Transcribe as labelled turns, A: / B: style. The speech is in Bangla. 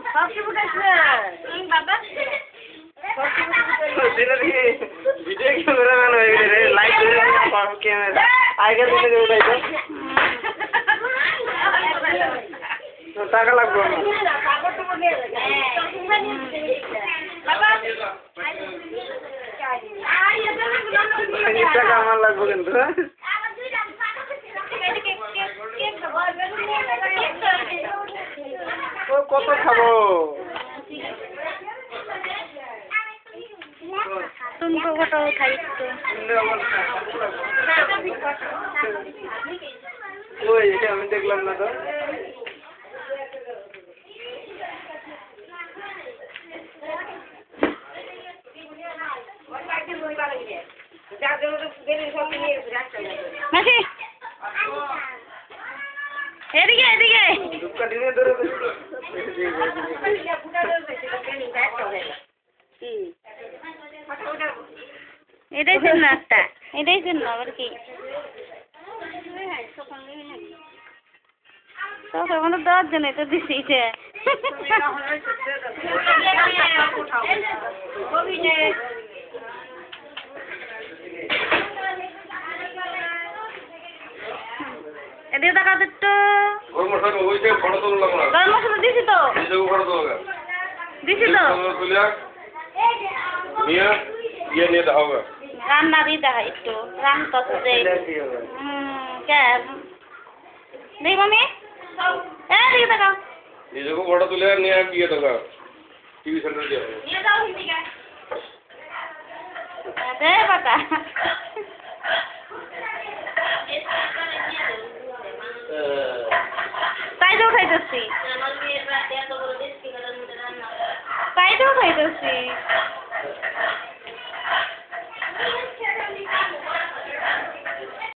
A: সবজি ফুটাইছে বাবা
B: ভিডিও ক্যামেরাম্যান হয়ে গেলে রে লাইট ক্যামেরা আগের দিনে উঠাইতো টাকা লাগবে টাকা আমার লাগবে কিন্তু ও কত খাবো
A: তুমি কত খাইছো
B: ওই এটা আমি দেখলাম না তো
A: মাসি এদিকে এদিকে
B: কন্টিনিউ ধরে
A: এটাই জন্য একটা এটাই জন্য আবার কি তখন 10 জনে তো দিছি যে এদিকে দেখা তো
C: গরম মশলা ওইটা ফটো তুললাম না
A: গরম মশলা দিছি তো
C: এইটাও ফটো তুললাম
A: দিছি তো
C: তুলিয়া নিয়ে ইয়ে নিয়ে দাও
A: রান্না দিতে হয় একটু রান্না তো দেই কে দেই মামি দিকে দেখা
C: নিজেকে ফটো তুলে নিয়ে গিয়ে দাও টিভি সেন্টারে দিয়ে
A: নিয়ে যাও হিন্দিকে দে বাটা তাই তো উঠাইতেছি